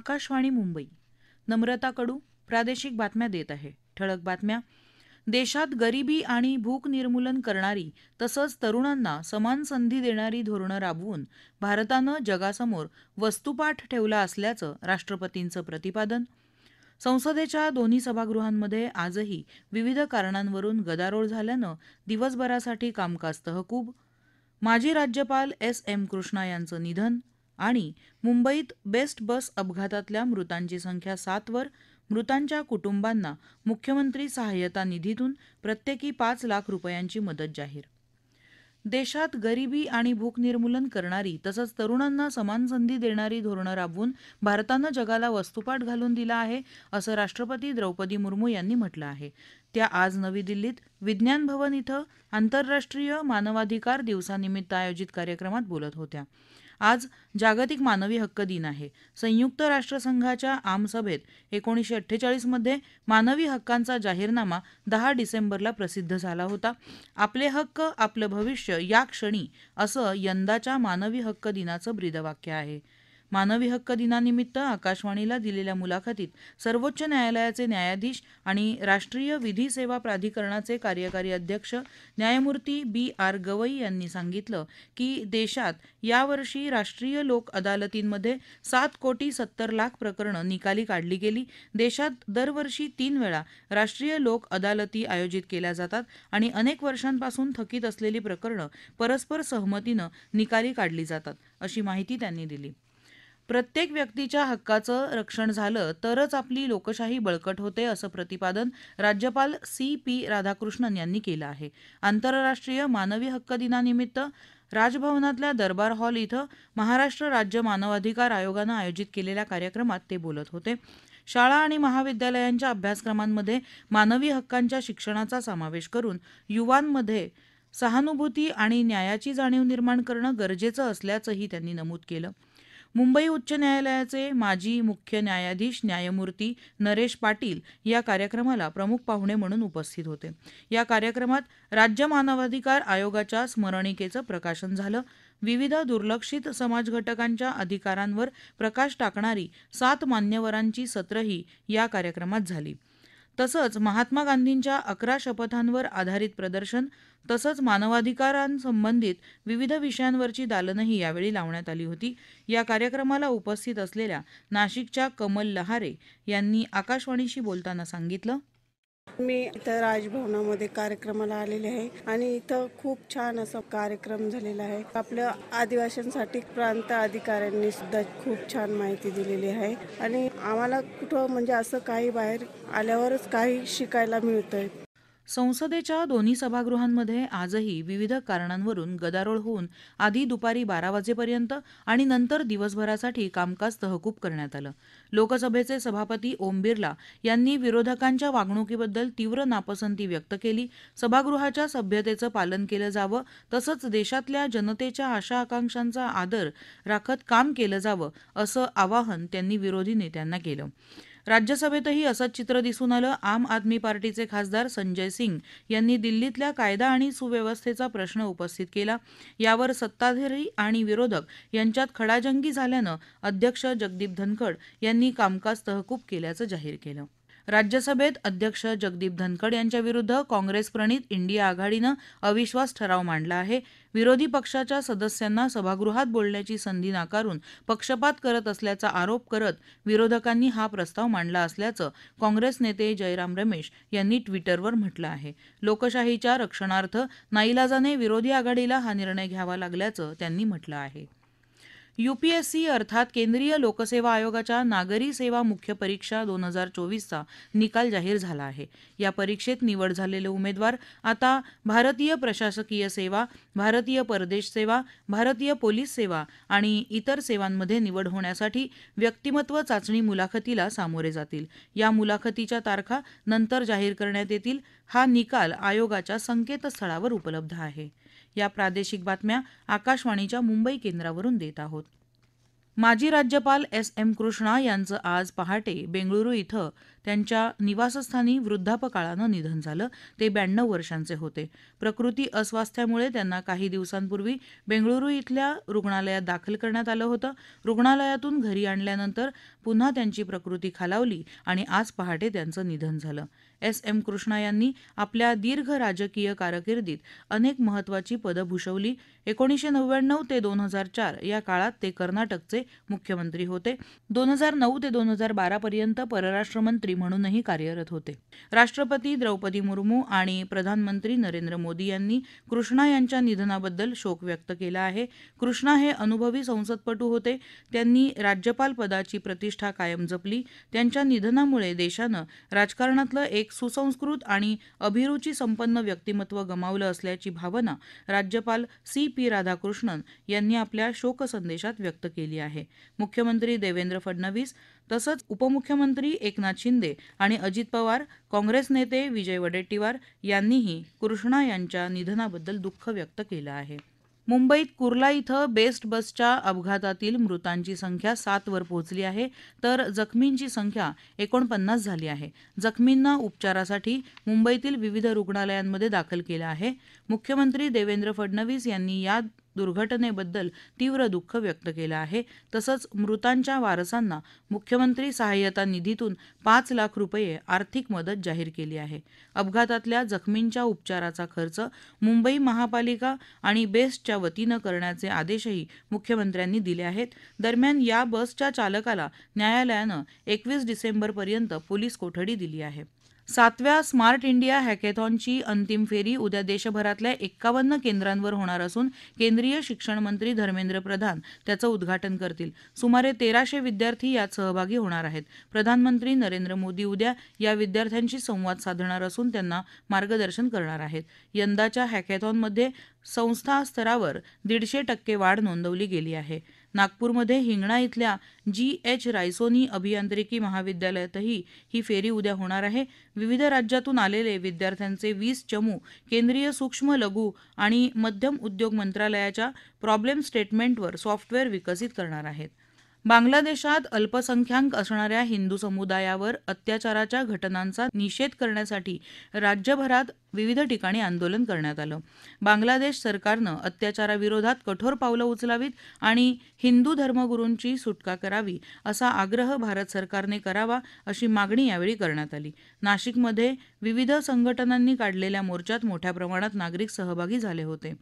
आकाशवाणी मुंबई. नम्रता कडू प्रादेशिक बातम्या देत आहे. ठळक बातम्या. देशात गरिबी आणि भूक निर्मूलन करणारी तसंच तरुणांना समान संधी देणारी धोरणं राबवून भारतानं जगासमोर वस्तुपाठ ठेवला असल्याचं राष्ट्रपतींचं प्रतिपादन. संसदेच्या दोन्ही सभागृहांमध्ये आजही विविध कारणांवरून गदारोळ झाल्यानं दिवसभरासाठी कामकाज तहकूब. माजी राज्यपाल एम कृष्णा यांचं निधन. आणि मुंबईत बेस्ट बस अपघातातल्या मृतांची संख्या 7 वर. मृतांच्या कुटुंबांना मुख्यमंत्री सहाय्यता निधीतून प्रत्येकी 5 लाख रुपयांची मदत जाहीर. देशात गरिबी आणि भूक निर्मूलन करणारी तसंच तरुणांना समान संधी देणारी धोरणं राबवून भारतानं जगाला वस्तुपाठ घालून दिला आहे, असं राष्ट्रपती द्रौपदी मुर्मू यांनी म्हटलं आहे. त्या आज नवी दिल्लीत विज्ञान भवन इथं आंतरराष्ट्रीय मानवाधिकार दिवसानिमित्त आयोजित कार्यक्रमात बोलत होत्या. आज जागतिक मानवी हक्क दिन आहे. संयुक्त राष्ट्रसंघाच्या आमसभेत 1948 मध्ये मानवी हक्कांचा जाहीरनामा 10 डिसेंबरला प्रसिद्ध झाला होता. आपले हक्क आपलं भविष्य या क्षणी असं यंदाच्या मानवी हक्क दिनाचं ब्रीदवाक्य आहे. मानवी हक्क दिनानिमित्त आकाशवाणीला दिलेल्या मुलाखतीत सर्वोच्च न्यायालयाचे न्यायाधीश आणि राष्ट्रीय विधी सेवा प्राधिकरणाचे कार्यकारी अध्यक्ष न्यायमूर्ती BR गवई यांनी सांगितलं की देशात यावर्षी राष्ट्रीय लोक अदालतींमध्ये 7,70,00,000 प्रकरणं निकाली काढली गेली. देशात दरवर्षी 3 वेळा राष्ट्रीय लोक अदालती आयोजित केल्या जातात आणि अनेक वर्षांपासून थकीत असलेली प्रकरणं परस्पर सहमतीनं निकाली काढली जातात, अशी माहिती त्यांनी दिली. प्रत्येक व्यक्तीच्या हक्काचं रक्षण झालं तरच आपली लोकशाही बळकट होते, असं प्रतिपादन राज्यपाल CP राधाकृष्णन यांनी केलं आहे. आंतरराष्ट्रीय मानवी हक्क दिनानिमित्त राजभवनातल्या दरबार हॉल इथं महाराष्ट्र राज्य मानवाधिकार आयोगानं आयोजित केलेल्या कार्यक्रमात ते बोलत होते. शाळा आणि महाविद्यालयांच्या अभ्यासक्रमांमध्ये मानवी हक्कांच्या शिक्षणाचा समावेश करून युवांमध्ये सहानुभूती आणि न्यायाची जाणीव निर्माण करणं गरजेचं असल्याचंही त्यांनी नमूद केलं. मुंबई उच्च न्यायालयाचे माजी मुख्य न्यायाधीश न्यायमूर्ती नरेश पाटील या कार्यक्रमाला प्रमुख पाहुणे म्हणून उपस्थित होते. या कार्यक्रमात राज्य मानवाधिकार आयोगाच्या स्मरणिकेचं प्रकाशन झालं. विविध दुर्लक्षित समाज घटकांच्या अधिकारांवर प्रकाश टाकणारी 7 मान्यवरांची सत्रही या कार्यक्रमात झाली. तसंच महात्मा गांधींच्या 11 शपथांवर आधारित प्रदर्शन तसंच मानवाधिकारांसंबंधित विविध विषयांवरची दालनही यावेळी लावण्यात आली होती. या कार्यक्रमाला उपस्थित असलेल्या नाशिकच्या कमल लहारे यांनी आकाशवाणीशी बोलताना सांगितलं. मी इथं राजभवनामध्ये कार्यक्रमाला आलेले आहे आणि इथं खूप छान असा कार्यक्रम झालेला आहे. आपल्या आदिवासींसाठी प्रांत अधिकाऱ्यांनी सुद्धा खूप छान माहिती दिलेली आहे आणि आम्हाला कुठं म्हणजे असं काही बाहेर आल्यावरच काही शिकायला मिळतंय. संसदेच्या दोन्ही सभागृहांमध्ये आजही विविध कारणांवरून गदारोळ होऊन आधी दुपारी 12 वाजेपर्यंत आणि नंतर दिवसभरासाठी कामकाज तहकूब करण्यात आलं. लोकसभेचे सभापती ओम बिर्ला यांनी विरोधकांच्या वागणुकीबद्दल तीव्र नापसंती व्यक्त केली. सभागृहाच्या सभ्यतेचं पालन केलं जावं तसंच देशातल्या जनतेच्या आशा आकांक्षांचा आदर राखत काम केलं जावं, असं आवाहन त्यांनी विरोधी नेत्यांना केलं. राज्यसभेतही असंच चित्र दिसून आलं. आम आदमी पार्टीचे खासदार संजय सिंग यांनी दिल्लीतल्या कायदा आणि सुव्यवस्थेचा प्रश्न उपस्थित केला. यावर सत्ताधारी आणि विरोधक यांच्यात खडाजंगी झाल्यानं अध्यक्ष जगदीप धनखड यांनी कामकाज तहकूब केल्याचं जाहीर केलं. राज्यसभेत अध्यक्ष जगदीप धनखड यांच्याविरुद्ध काँग्रेस प्रणित इंडिया आघाडीनं अविश्वास ठराव मांडला आहे. विरोधी पक्षाच्या सदस्यांना सभागृहात बोलण्याची संधी नाकारून पक्षपात करत असल्याचा आरोप करत विरोधकांनी हा प्रस्ताव मांडला असल्याचं काँग्रेस नेते जयराम रमेश यांनी ट्विटरवर म्हटलं आहे. लोकशाहीच्या रक्षणार्थ नाईलाजाने विरोधी आघाडीला हा निर्णय घ्यावा लागल्याचं त्यांनी म्हटलं आहे. UPSC अर्थात केंद्रीय लोकसेवा आयोगाच्या नागरी सेवा मुख्य परीक्षा 2024चा निकाल जाहीर झाला आहे. या परीक्षेत निवड झालेले उमेदवार आता भारतीय प्रशासकीय सेवा, भारतीय परदेश सेवा, भारतीय पोलीस सेवा आणि इतर सेवांमध्ये निवड होण्यासाठी व्यक्तिमत्व चाचणी मुलाखतीला सामोरे जातील. या मुलाखतीच्या तारखा नंतर जाहीर करण्यात येतील. हा निकाल आयोगाच्या संकेतस्थळावर उपलब्ध आहे. या प्रादेशिक बातम्या आकाशवाणीच्या मुंबई केंद्रावरून देत आहोत. माजी राज्यपाल एम कृष्णा यांचं आज पहाटे बेंगळुरू इथं त्यांच्या निवासस्थानी वृद्धापकाळानं निधन झालं. ते 92 वर्षांचे होते. प्रकृती अस्वास्थ्यामुळे त्यांना काही दिवसांपूर्वी बेंगळुरू इथल्या रुग्णालयात दाखल करण्यात आलं होतं. रुग्णालयातून घरी आणल्यानंतर पुन्हा त्यांची प्रकृती खालावली आणि आज पहाटे त्यांचं निधन झालं. एम कृष्णा यांनी आपल्या दीर्घ राजकीय कारकिर्दीत अनेक महत्त्वाची पदं भूषवली. 1999 ते 2004 या काळात ते कर्नाटकचे मुख्यमंत्री होते. 2009 ते 2012 पर्यंत परराष्ट्र मंत्री म्हणूनही कार्यरत होते. राष्ट्रपती द्रौपदी मुर्मू आणि प्रधानमंत्री नरेंद्र मोदी यांनी कृष्णा यांच्या निधनाबद्दल शोक व्यक्त केला आहे. कृष्णा हे अनुभवी संसदपटू होते. त्यांनी राज्यपाल पदाची प्रतिष्ठा कायम जपली. त्यांच्या निधनामुळे देशानं राजकारणातलं एक सुसंस्कृत आणि अभिरुची संपन्न व्यक्तिमत्व गमावलं असल्याची भावना राज्यपाल CP राधाकृष्णन यांनी आपल्या शोक संदेशात व्यक्त केली आहे. मुख्यमंत्री देवेंद्र फडणवीस तसंच उपमुख्यमंत्री एकनाथ शिंदे आणि अजित पवार, काँग्रेस नेते विजय वडेट्टीवार यांनीही कृष्णा यांच्या निधनाबद्दल दुःख व्यक्त केलं आहे. मुंबईत कुर्ला इथं बेस्ट बसच्या अपघातातील मृतांची संख्या 7 वर पोहोचली आहे, तर जखमींची संख्या 49 झाली आहे. जखमींना उपचारासाठी मुंबईतील विविध रुग्णालयांमध्ये दाखल केलं आहे. मुख्यमंत्री देवेंद्र फडणवीस यांनी या दुर्घटनेबद्दल तीव्र दुःख व्यक्त केलं आहे. तसंच मृतांच्या वारसांना मुख्यमंत्री सहाय्यता निधीतून 5 लाख रुपये आर्थिक मदत जाहीर केली आहे. अपघातातल्या जखमींच्या उपचाराचा खर्च मुंबई महापालिका आणि बेस्टच्या वतीनं करण्याचे आदेशही मुख्यमंत्र्यांनी दिले आहेत. दरम्यान या बसच्या चालकाला न्यायालयानं 21 डिसेंबरपर्यंत पोलीस कोठडी दिली आहे. 7व्या स्मार्ट इंडिया हॅकेथॉनची अंतिम फेरी उद्या देशभरातल्या 51 केंद्रांवर होणार असून केंद्रीय शिक्षण मंत्री धर्मेंद्र प्रधान त्याचं उद्घाटन करतील. सुमारे 1300 विद्यार्थी यात सहभागी होणार आहेत. प्रधानमंत्री नरेंद्र मोदी उद्या या विद्यार्थ्यांशी संवाद साधणार असून त्यांना मार्गदर्शन करणार आहेत. यंदाच्या हॅकेथॉनमध्ये संस्था स्तरावर 150% वाढ नोंदवली गेली आहे. नागपूरमध्ये हिंगणा इथल्या GH रायसोनी अभियांत्रिकी महाविद्यालयातही ही फेरी उद्या होणार आहे. विविध राज्यातून आलेले विद्यार्थ्यांचे 20 चमू केंद्रीय सूक्ष्म लघु आणि मध्यम उद्योग मंत्रालयाच्या प्रॉब्लेम स्टेटमेंटवर सॉफ्टवेअर विकसित करणार आहेत. बांगलादेशात अल्पसंख्याक असणाऱ्या हिंदू समुदायावर अत्याचाराच्या घटनांचा निषेध करण्यासाठी राज्यभरात विविध ठिकाणी आंदोलन करण्यात आलं. बांगलादेश सरकारनं अत्याचाराविरोधात कठोर पावलं उचलावीत आणि हिंदू धर्मगुरूंची सुटका करावी असा आग्रह भारत सरकारने करावा अशी मागणी यावेळी करण्यात आली. नाशिकमध्ये विविध संघटनांनी काढलेल्या मोर्चात मोठ्या प्रमाणात नागरिक सहभागी झाले होते.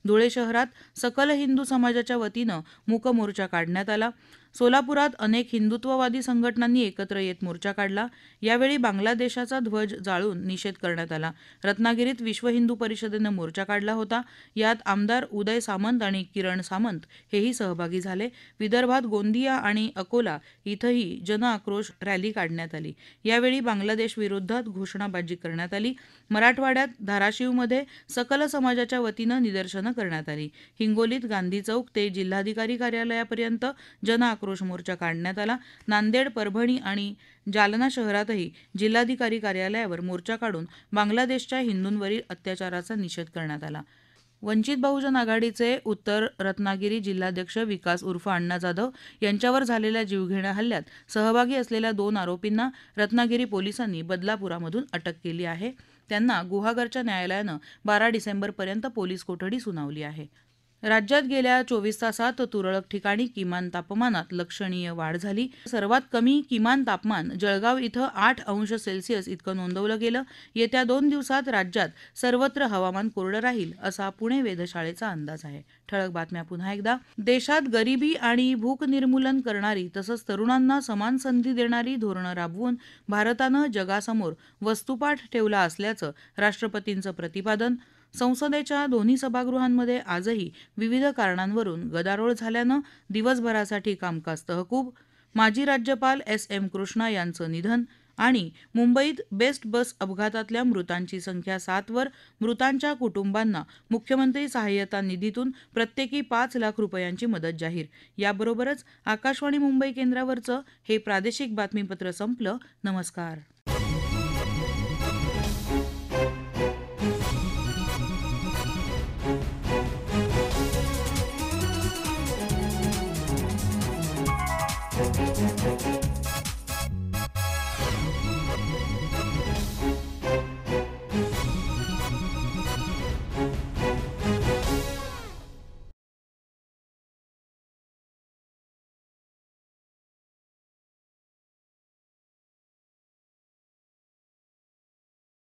धुळे शहरात सकल हिंदू समाजाच्या वतीनं मूक मोर्चा काढण्यात आला. सोलापुरात अनेक हिंदुत्ववादी संघटनांनी एकत्र येत मोर्चा काढला. यावेळी बांगलादेशाचा ध्वज जाळून निषेध करण्यात आला. रत्नागिरीत विश्व हिंदू परिषदेनं मोर्चा काढला होता. यात आमदार उदय सामंत आणि किरण सामंत हेही सहभागी झाले. विदर्भात गोंदिया आणि अकोला इथंही जनआक्रोश रॅली काढण्यात आली. यावेळी बांगलादेश विरोधात घोषणाबाजी करण्यात आली. मराठवाड्यात धाराशिवमध्ये सकल समाजाच्या वतीनं निदर्शनं करण्यात आली. हिंगोलीत गांधी चौक ते जिल्हाधिकारी कार्यालयापर्यंत जनआक्रोश मोर्चा काढण्यात आला. नांदेड, परभणी आणि जालना शहरातही जिल्हाधिकारी कार्यालयावर मोर्चा काढून बांगलादेशच्या हिंदूंवरील अत्याचाराचा निषेध करण्यात आला. वंचित बहुजन आघाडीचे उत्तर रत्नागिरी जिल्हाध्यक्ष विकास उर्फ अण्णा जाधव यांच्यावर झालेल्या जीवघेण्या हल्ल्यात सहभागी असलेल्या 2 आरोपींना रत्नागिरी पोलिसांनी बदलापुरामधून अटक केली आहे. त्यांना गुहागरच्या न्यायालयानं 12 डिसेंबरपर्यंत पोलीस कोठडी सुनावली आहे. राज्यात गेल्या 24 तासात तुरळक ठिकाणी किमान तापमानात लक्षणीय वाढ झाली. सर्वात कमी किमान तापमान जळगाव इथं 8 अंश सेल्सिअस इतकं नोंदवलं गेलं. येत्या 2 दिवसात राज्यात सर्वत्र हवामान कोरडं राहील असा पुणे वेधशाळेचा अंदाज आहे. ठळक बातम्या पुन्हा एकदा. देशात गरिबी आणि भूक निर्मूलन करणारी तसंच तरुणांना समान संधी देणारी धोरणं राबवून भारतानं जगासमोर वस्तुपाठ ठेवला असल्याचं राष्ट्रपतींचं प्रतिपादन. संसदेच्या दोन्ही सभागृहांमध्ये आजही विविध कारणांवरून गदारोळ झाल्यानं दिवसभरासाठी कामकाज तहकूब. माजी राज्यपाल एम कृष्णा यांचं निधन आणि मुंबईत बेस्ट बस अपघातातल्या मृतांची संख्या 7 वर. मृतांच्या कुटुंबांना मुख्यमंत्री सहाय्यता निधीतून प्रत्येकी 5 लाख रुपयांची मदत जाहीर. याबरोबरच आकाशवाणी मुंबई केंद्रावरचं हे प्रादेशिक बातमीपत्र संपलं. नमस्कार.